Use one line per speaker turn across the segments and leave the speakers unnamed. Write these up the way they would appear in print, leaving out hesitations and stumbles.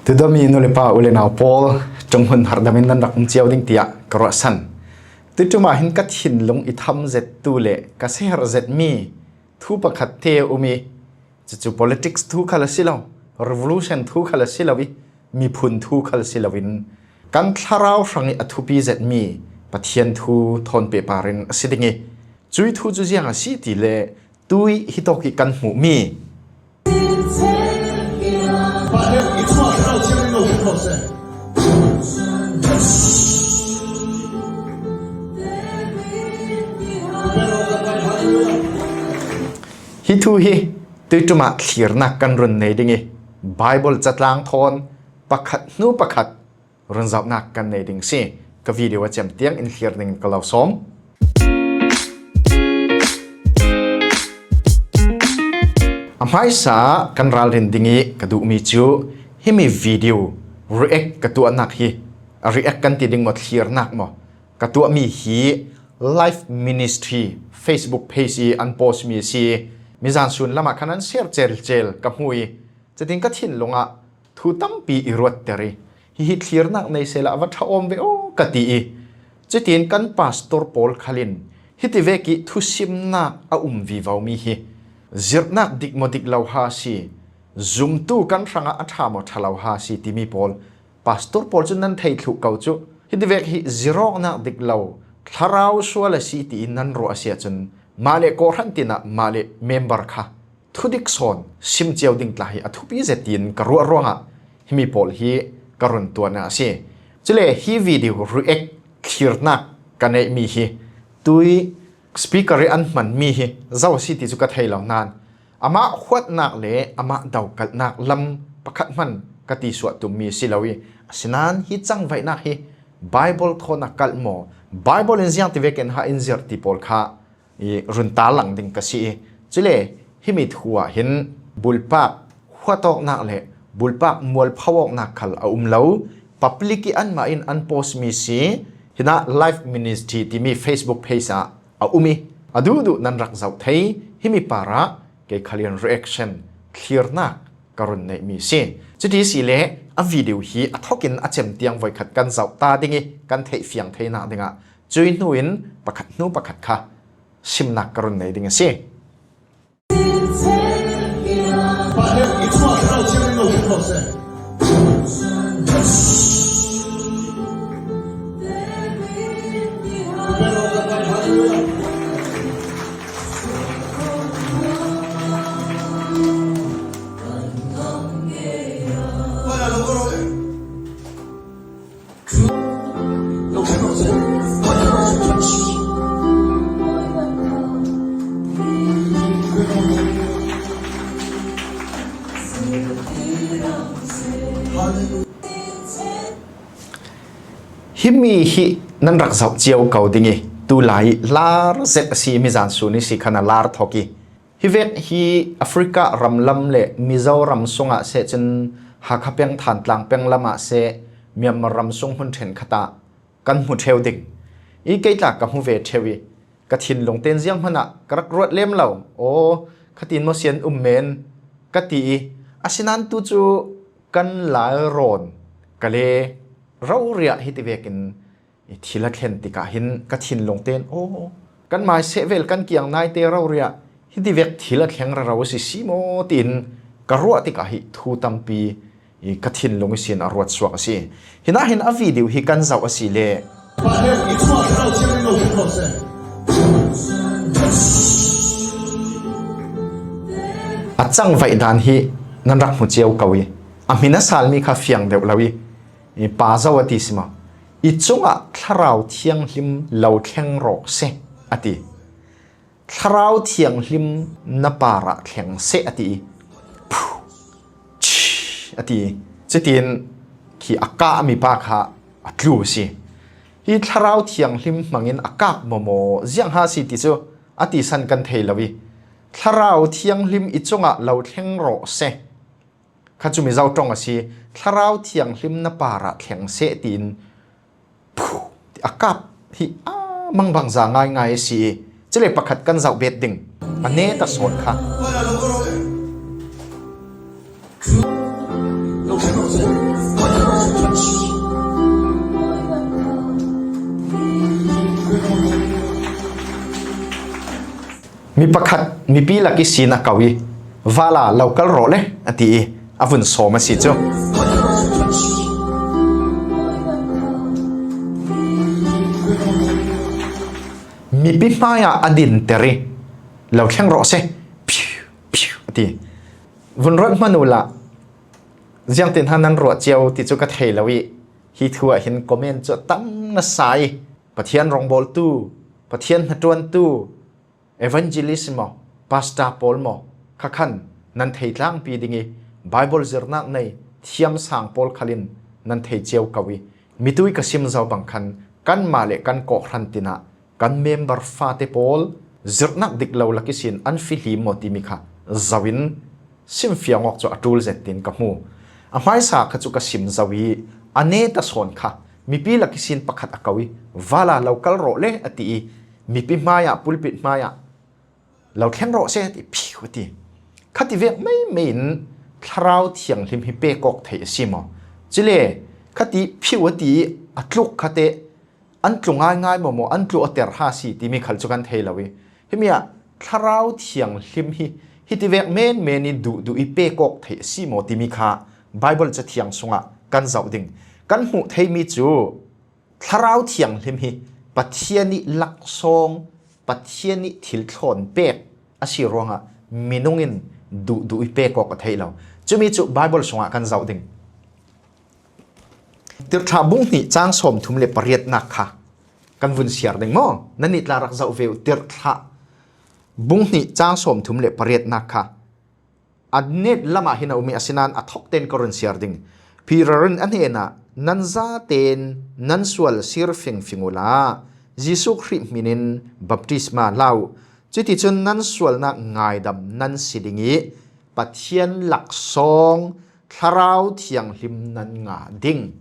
Tudami nulipa ulena Paul Jonghun hardamin nan rak mchiaw ding tia karasan tutuma hin kat hin lung itham zet tu le ka ser zet mi thu pakhat te umi chu politics thu khala silaw revolution thu khala silawi mi phun thu khal silawin kan tharau rangi athupi zet mi pathian thu thon pe parin asidingi chui thu chu jiang asi ti le tui hitoki kan mu mi hi thu hi tuituma thirna kan run nei dingi Bible chatlang thon pakhat nu pakhat run zau nak kan nei ding si ka video wa chem tiang in clear ning kalau som amai sa kan ral rin dingi kadu mi chu himi video react katu anak hi react kan ti ding mo clear nak mo katu mi hi live ministry Facebook page an post mi si mizan sun lama khanan share chel ka hui chating ka thin longa thu tampi irot teri hi clear nak nei sela wa thaom ve o kati i chitin kan pastor Paul Khalin hitiveki thu simna a vi vaw mi hi zirnak dik modik law ha si zoom tu kan ranga athamo thalaw ha si timi Paul pastor Paul chun nan thei thu kau chu hitivek hi zero na dik law tharau swala si ti nan ro asia chun male ko rantina male member kha thudik son sim chiaw ding tlahi athupi zetin karu ronga himi Paul hi karun tuana ase chile hi video react khirna kane mi hi tui speaker an man mi hi zaw si ti chu ka thailaw nan ama khwat nak le ama daw kal nak lam pakhat man kati suat tum mi silawi asinan hi chang vai nak hi Bible thona kalmo Bible in ziang ti veken ha in zir ti Paul kha i run ta lang ding ka si chile himi thua hin bulpak khwatok nak le bulpak mual phawok nak khal a lo public an ma in an post mi si hina live ministry ti mi Facebook page a umi adu du nan rak zau thei himi para ke khalian reaction clear nak karun nei mi si chuti si le a video hi a thokin a chem tiang voi khat kan zau ta dingi kan thei fiang thei na dinga chui nuin pakhat nu pakhat kha simnak karun nei dinga si himi hi nan rak zau chiaw kau dingi tu lai lar zet si mizan su ni si khana lar thoki hi vet hi Africa ramlam le Mizoram sunga se chen ha khapeng than tlang peng lama se Myanmar ram sung hun then khata kan mu theu ding i keitla ka hu ve thewi ka thin long ten jiang hana karak rot lem law o khatin mo sian men kati asinan tu chu kan la ron kale rawria hitivekin thila thlen tika hin ka thin longten o kan mai sevel kan kiang nai te rawria hitivek thila thleng ra raw si simo tin karua tika hi thu tampi ka thin long sin arwat swak si hina hin a video hi kan zau asi le achang vai dan hi nan rak mu chiaw kawi amina salmi kha fiang deu lawi i pa zawati sima i chunga tharau thiang hlim lo thleng ro se ati tharau thiang hlim na para thleng se ati ati chitin ki aka mi pa kha atlu si hi tharau thiang hlim mangin akak momo ziang ha si ti chu ati san kan theilawi tharau thiang hlim i chunga lo thleng ro se khachumi zau tong asi tharau thiang hlim na para thleng se tin akap hi mangbang za ngai ngai si chile pakhat kan zau bet ding ane ta sot kha มีประคัดมีปีลักกิสีนักกวีวาลาเราก็รอเลยอตีอาวุนโสมาสิจ้ามีปีมายาอดินเตรีเราแข่งรอเซพิวพิวอตีวุนรถมนุละยังตินทันนั้นรอเจียวติจุกเทลวิฮิทัวเห็นคอมเมนต์จะตั้งนัสไซปะเทียนรองบอลตู้ปะเทียนหัดวนตู้evangelismo pastor Paul mo khakhan nan thei tlang pi dingi bible zirna nei thiam sang Paul khalin nan thei cheu kawi mitui ka sim zaw bang khan kan male kan ko hrantina kan member fa te Paul zirna dik lo lakisin an fi hi mo ti mi kha zawin sim fiangok cho atul zetin ka mu a mai sa kha chu ka sim zawi ane ta son kha mi pi lakisin pakhat akawi wala local ro le ati mi pi maya pulpit mayaเราแข่งรอเสียที่ผิวที่คัดที่เวกไม่เหม็นคราวเที่ยงลิมฮิเปกอกเทียสิมอจิเล่คัดที่ผิวที่อัตลุกคัดเตอันตรงง่ายๆโมอันตลุกเตอร์ฮาสีที่มีขัดจุกันเทลวิเฮียคราวเที่ยงลิมฮิฮิที่เวกเมนนี่ดูอีเปกอกเทียสิมอที่มีค่าไบเบิลจะเที่ยงสงะกันเจ้าดิ่งกันหูเทมีจูคราวเที่ยงลิมฮิปัทเทียนิลักซองปัจเจียนิทิลทอนเป๊กอาศิรวงะมินุงินดูอีเป๊กก็เทเราจะมีจุไบเบิลสงะกันเจ้าดิ่งติร์ทาบุ้งนี่จ้างสมทุมเล็บปริยนักค่ะกันวุ่นเสียดิ่งมั้งนั่นนี่ลารักเจ้าเวลติร์ทาบุ้งนี่จ้างสมทุมเล็บปริยนักค่ะอันนี้ละมาหินาอุมีอาศินันอัทอกเตนกรุนเสียดิ่งพีรันอันเฮน่ะนันซาเตนนันสวลซิร์ฟิงอุลาJesu Christ minin baptisma lau chuti chun nan sualna ngai dam nan sidingi pathian lak song tharau thiang hlim nan nga ding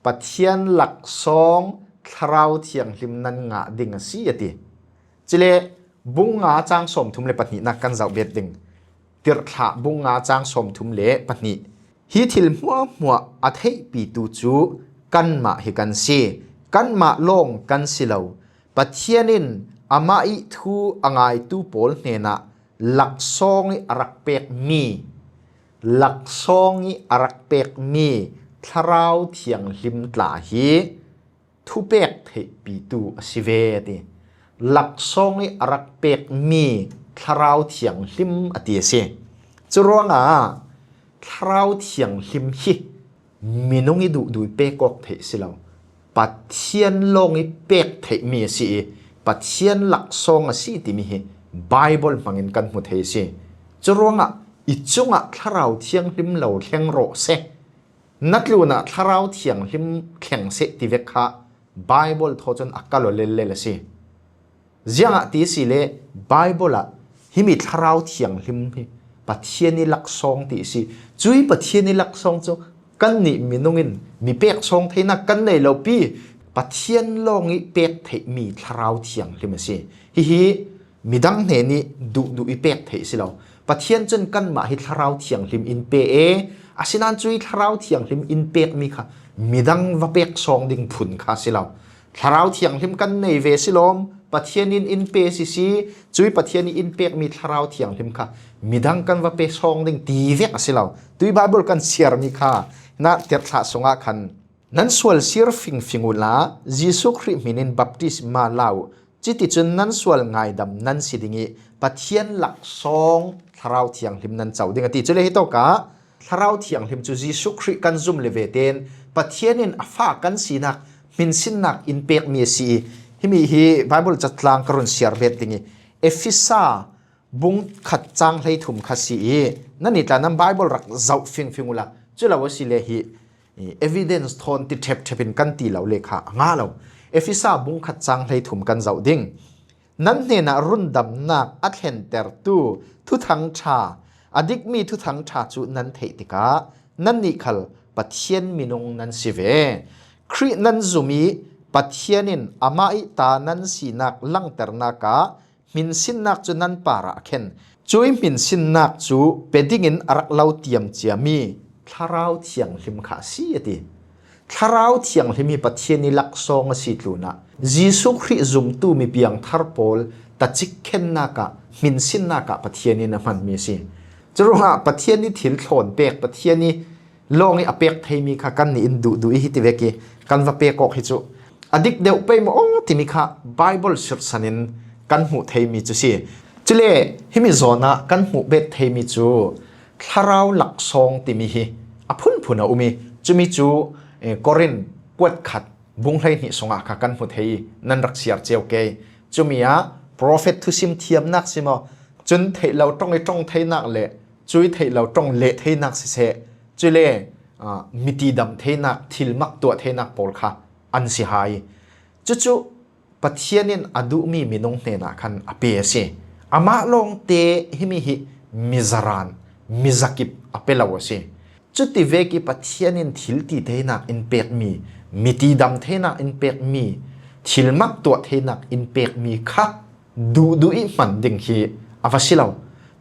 pathian lak song tharau thiang hlim nan nga ding si ati chile bunga chang som thum le patni na kan zau bet ding tir tha bunga chang som thum le patni hi thil muwa athei pi tu chu kan ma hi kan si kan ma long kan silau pathianin amai thu angai tu pol hena laksongi arak pek mi tharau thiang hlim tla hi thu pek the pi tu asive ti laksongi arak pek mi tharau thiang hlim ati se churonga tharau thiang hlim hi minungi du pekok the silauปัจเจียนลงอีเป็กเทมีสิปัจเจียนหลักซองสิที่มีไบเบิลฟังกันหมดเฮสิจะร้องอีจุงถ้าเราเที่ยงลิมเราแข่งโรเซนักลูน่ะถ้าเราเที่ยงลิมแข่งเซติเวคะไบเบิลทอจนอักกาโลเลเลสิเจียงที่สิเลไบเบิลฮิมิถ้าเราเที่ยงลิมปัจเจียนนี่หลักซองที่สิจุยปัจเจียนนี่หลักซองจูกันนี่มีนุ่งินมีเป็กซองเทนักกันในเราปีปัจเจียนลงอีเป็กเทมีทราวเทียงลิมสิฮิมีดังเนนี่ดูอีเป็กเทสิเราปัจเจียนจนกันมาฮิทราวเทียงลิมอินเปอาศินันจุยทราวเทียงลิมอินเป็กมีค่ะมีดังว่าเป็กซองดิ่งผุนค่ะสิเราทราวเทียงลิมกันในเวสิลมปัจเจียนอินเปสิจุยปัจเจียนอินเป็กมีทราวเทียงลิมค่ะมีดังกันว่าเป็กซองดิ่งตีเวกสิเราตุยไบเบิลกันเสียร์มีค่ะน่าเติร์ทะสงะคันนั้นส่วนเสียร์ฟิงอุลาเยซูคริสต์มินินบัพติสมาลาวจิติจุนนั้นส่วนไงดำนั้นสิดิงิปัจเจียนหลักซองทาราวเทียงลิมนั้นเจ้าดิ่งติจุเลยฮิโตกะทาราวเทียงลิมจุเยซูคริสต์กันซุ่มเลเวเตนปัจเจียนินอฟ้ากันสีนักมินสินนักอินเปกมีสีฮิมีฮีไบเบิลจัดลางกรุนเสียร์เวดิงิเอฟิซาบุงขัดจังให้ถุมขัดสีนั่นนี่แต่นั้นไบเบิลรักเจ้าฟิงอุลาจุลาวสิเลหิ evidence ทนติดเทปเป็นกันตีเหล่าเลขาง่าเราเอฟิซาบุงขัดจังให้ถุมกันเจ้าดิ่งนั้นเนี่ยนะรุ่นดำนักอัดเห็นเตอร์ตูทุทังชาอดิกมีทุทังชาจุนั้นเทติกานั้นนี่ขลปัจเจียนมินงนั้นสิเวครีนั้นจุมีปัจเจียนินอามาอิตานั้นสีนักลังเตอร์นักามินสินนักจุนั้นปาระเข็นจุยมินสินนักจูเป็ดดิ้งินอารักเล่าเตียมเจียมีท ทราวเทียงลิมขาสีติทราวเทียงลิมีปะเทียนิลักซองสิตลูนะยิสุคริซุมตูมีเปียงทารปอลตะจิกเข็นนากะมินสินนากะปะเทียนินะมันมีสิจะรู้ว่าปะเทียนิถิลโถนเปกปะเทียนิลองอเปกเทมีค่ะกันนี่อินดูอิฮิติเวกิกันว่าเปกอกฮิจุอดิกเดวไปมองติมิค่ะไบเบิลสุดสันินกันหูเทมีจุสิจุเลฮิมิโซนะกันหูเบตเทมีจูทาราวหลักซองติมิฮิอพุนพุนะอุมิจุมิจูกอรินกวดขัดบุงไลนิสงะค่ะกันหูเทนันรักเสียเจียวเกจุมีอะโปรเฟตทุซิมเทียมนักสิมอจนเทเราต้องเทนักเละจุยเทเราต้องเละเทนักสิเสจุเลมิตีดำเทนักทิลมักตัวเทนักปอลค่ะอันสิหายจุปะเทียนินอดุมีมินงเนนักคันอเปเสอามาลงเตหิมิหิมิซารานมิซักิบอเปลาวเสจุติเวกิปะเทียนินทิลตีเทนักอินเปกมีมิตีดำเทนักอินเปกมีทิลมักตัวเทนักอินเปกมีค่ะดูอีมันดิ่งฮีอาวสิลาว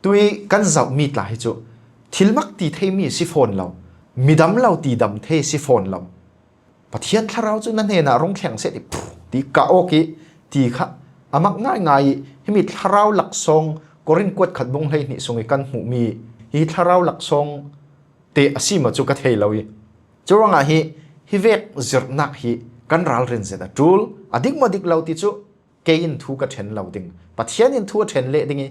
ตุยกันเจ้ามีตลาฮิจุทิลมักตีเทมีสิฟอนเรามีดำเราตีดำเทสิฟอนเราปะเทียนทาราวจุนั่นเองนะร้องแข่งเสร็จตีกะโอกิตีค่ะอามักง่ายให้มีทาราวหลักซองกรินกวดขัดบงให้นี่ส่งกันหูมีฮีทาราวหลักซองเตอสิมาจุกะเทเราอีจุรังอ่ะฮีเวกจิรนักฮีกันรัลเรนเซตาจูลอดิกมาดิกเราติจุเกยินทูกะเทนเราดิงปะเทียนอินทูเทนเละดิง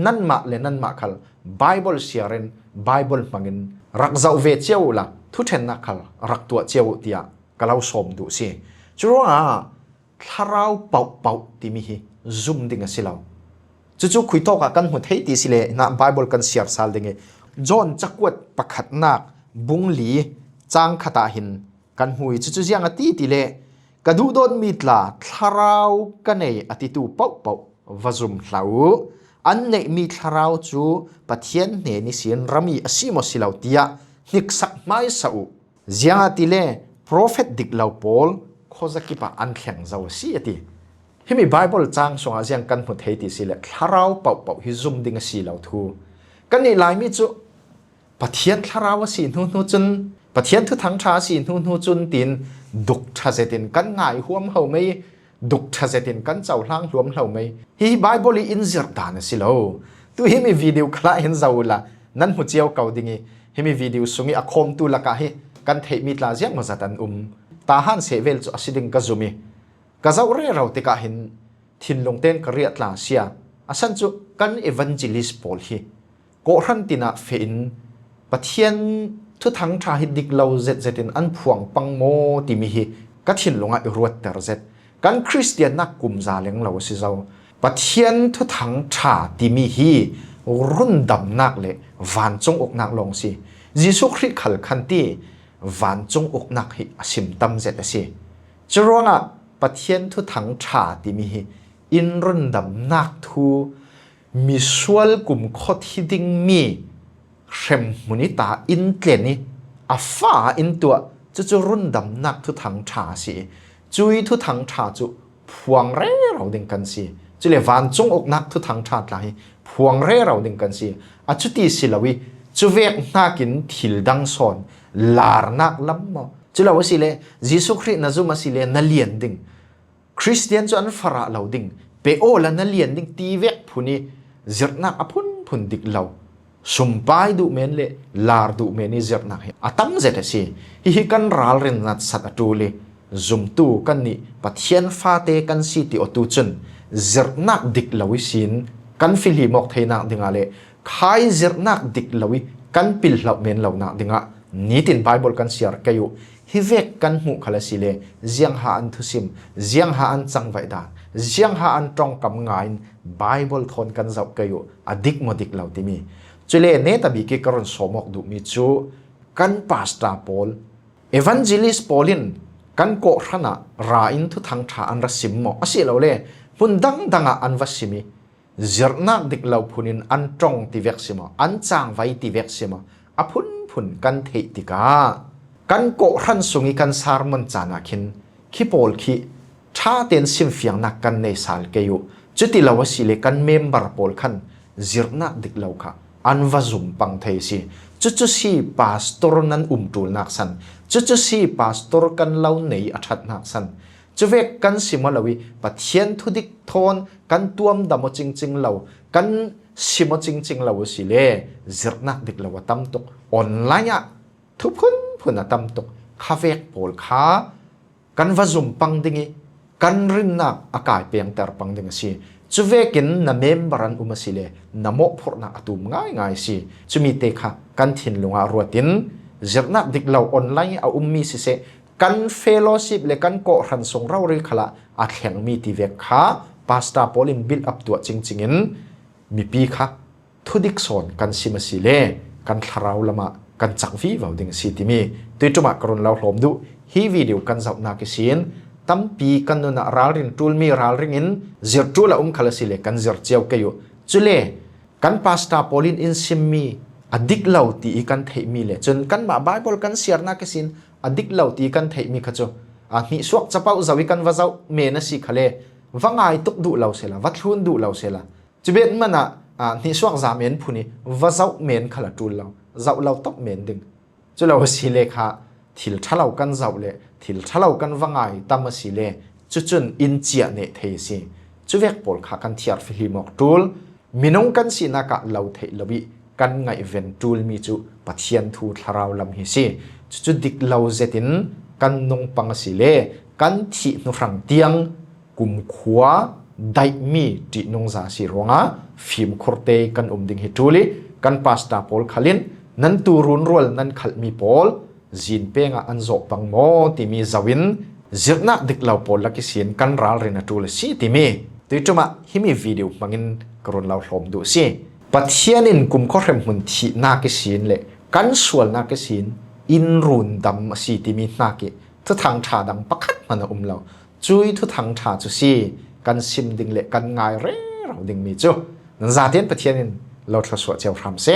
นั่นมาเลนั่นมาคัลไบเบิลเชียร์เรนไบเบิลมังินรักเจ้าเวเจียวละทุเทนนักคัลรักตัวเจียวเตียกะเราสมดูสิจุรังอ่ะทาราวเป่าติมีฮีซุ่มดิงสิเราจู่ๆคุยโตกันหุ่นเทตีสิเลนะไบเบิลกันเสียร์ซาลดิงจอนจักวดประคัดนักบุงลีจางขตาหินกันหุยจู่ๆยังอตีติเลกระดูโดนมีตลาทาราวกันเนอติตูเป่าวาซุมเหลาอันเนมีทาราวจูปะเทียนเนนิสินรามีอสิมอสิลาวเตียนิกสักไม่สูยังอติเลโปรเฟตดิกลาวปอลโคจักิปะอันแข็งเจ้าสิอติฮิมีไบเบิลจางสงอาเซียงกันหุ่นเทติสิเลทาราวเป่าฮิซุมดิงสิลาวทูกันนี่ลายมิจุปะเทียนทาราวสินูจุนปะเทียนทุทังชาสินูจุนตินดุกชาเซตินกันง่ายหัวมเฮาไม่ดุกชาเซตินกันเจ้าล่างรวมเฮาไม่ฮีไบเบิลอินซิร์ดานสิลาวตัวฮิมีวิดีโอคลาเห็นเจ้าละนั่นหัวเจียวเก่าดิงฮิมีวิดีโอสุงิอคมตุละกะฮิกันเทมิตลาเจียงมาจัดอันตาหันเสเวลจุอสิดิงกะซุมีกะเจ้าเร่เราติกะเห็นทินลงเต้นกะเรียตลาเสียอาสันจุกันเอวันเจลิสปอลฮีโกรันตินาเฟนปะเทียนทุทังชาฮิดิกเราเซตินอันพวงปังโมติมิฮีกะทินลงอะรวดเตอร์เซตกันคริสเตียนนักกุมซาเลงเราสิเจ้าปะเทียนทุทังชาติมิฮีรุ่นดำนักเลวันจงอกนักลงสิยิสุคริขัลคันตีวันจงอกนักฮิอสิมตัมเซตสิจรวงอะปะเทียนทุทังชาติมิฮีอินรุ่นดำนักทูมีส่วนกลุ่มข้อที่ดิ่งมีเข็มมุนิตาอินเกลนี่อาฟ้าอินตัวจะรุ่นดำนักทุทังชาสิจุยทุทังชาจุพวงเร่เราดิ่งกันสิจุเลวันจงอกนักทุทังชาไหลพวงเร่เราดิ่งกันสิอาจุตีสิลวิจุเวกนักินทิลดังซอนลาร์นักล้ำมอจุลาวสิเลยิสุครินาจุมาสิเลนัเลียนดิ่งคริสเตียนจนฟาระเราดิ่งเปโอละนัเลียนดิ่งตีเวกผู้นี้จิรนักอพุนดิกเราสมปายดูเมนเลลาร์ดูเมนิจิรนักอาตั้มเจตสิฮิกันรัลเรนนัดสัตตูเลซุมตูกันนี่ปัทเทียนฟาเตกันสิติอตูจุนจิรนักดิกเราวิสินกันฟิลิมอกเทนักดิ่งอะไรขายจิรนักดิกเราวิกันปิลเราเมนเรานักดิ่งอ่ะนี่ตินไบเบิลกันเสียร์กันอยู่ฮิเวกกันหูขลัสิเลเจียงหาอันทุสิมเจียงหาอันจังไวดาเจียงหาอันตรงกับงานไบเบิลทนกันเจ้ากันอยู่อดิกมดิกเราที่มีจุเลเนตบิกิกรอนสมอกดูมิจูกันพาสตาปอลเอวานเจลิสปอลินกันโกรนะราอินทุทังชาอันรัสิมโมอสิเราเลพุนดังอันวัสิมีจิรนักดิกเราพุนินอันตรงติเวกสิมอันจางไว้ติเวกสิมอพุนกันเทติกากันโกรันสุงิกันสารมันจานักินขี้ปอลขี้ชาเต็นซิมเฟียงนักกันในสาลเกยุจุติลาวสิเลกันเมมบาร์ปอลขันจิรนักดิกเราค่ะอันวาซุมปังเทสิ จุสีปาสตอร์นั้นตูลนักสันจุสีปาสตอร์กันเล่าในอัฐนักสันจะเวกกันสิมาลวิปัทเทียนทุดิกทอนกันตัวมดำจริงๆเรากันสิมาจริงๆเราสิเลจิรนักดิกเราตั้มตกออนไลน์ทุกคนพูดตั้มตกคาเวกโพลขากันวาจุมปังดิงีกันรินนักอากาศเปียงแต่ปังดิงสิจะเวกินน้ำเมมบรันอุมาสิเลน้ำโมพอนักตุมง่ายสิจะมีเตะค่ะกันทินลงอารวตินจิรนักดิกเราออนไลน์เอามีสิเสกันเฟโลชิพเลกันก็รันส่งเราเรียกละอาแข่งมีทีเวกค่ะพาสต้าโพลินบิลอัพตัวจริงๆมีปีค่ะทุดิกสอนกันสิมาสิเลกันทาราวละมากันจักวีวาวดิงสิติมีตัวจุมากรนเราหลอมดูฮีวิดีโอกันจับนักสินตั้มปีกันนุนราลินทูลมีราลิงินจิรทูละขลัสิเลกันจิรเจียวเกยุจุเลกันพาสต้าโพลินอินซิมมีอดิกเหล่าตีกันเทมีเลจนกันมาไบเบิลกันเสียนักสินอดิกเหล่าตีกันเทมีขจรมีสวกจะเป้าจะวิกันว่าเจ้าเมนสิขเลว่าง่ายตุกดูเหล่าเสละวัดทุนดูเหล่าเสละจะเป็นมันนี่สวกจาเมนพูนี่ว่าเจ้าเมนขลัดดูเหล่าเจ้าเหล่าตกเมนดึงจะเราสิเลขาทิลทะเลากันเจ้าเลทิลทะเลากันว่าง่ายตามสิเลจุนอินเจียเนเทสิจะเวกปอลขากันเทียร์ฟิลิมอกตูลมินงกันสินักเหล่าเทลวิกันไงเวนตูลมีจูปัทยันทูทาราวลำฮิสิจุดดิกเหล่าเจตินกันนงปังสิเลกันที่นรังเตียงกุมขวาได้มีที่นงซาสิรวงฟิล์มคอร์เตกันดิงฮิตูลีกันพาสต้าโพลขลินนั้นตูรุนรัวนั้นขลมีโพลจินเปงอันโจปังโมที่มีจาวินจิรนักดิกเหล่าโพลลักษินกันรัลเรนตูลสิที่มีตัวจุมาฮิมีวิดีโอมังอินกรนเราหลอมดูสิปัทยันินกุมข้อเรมหุ่นที่นักสินเละกันส่วนนักสินอินรุนดำสิที่มีนักทุทางชาดังปักขัดมันเราจุยทุทางชาจุสิกันซิมดิงเละกันง่ายเร่เราดิงมีจูนั่นจะเทียนปัทยันินเราทศวรรษเจ้าพรำเส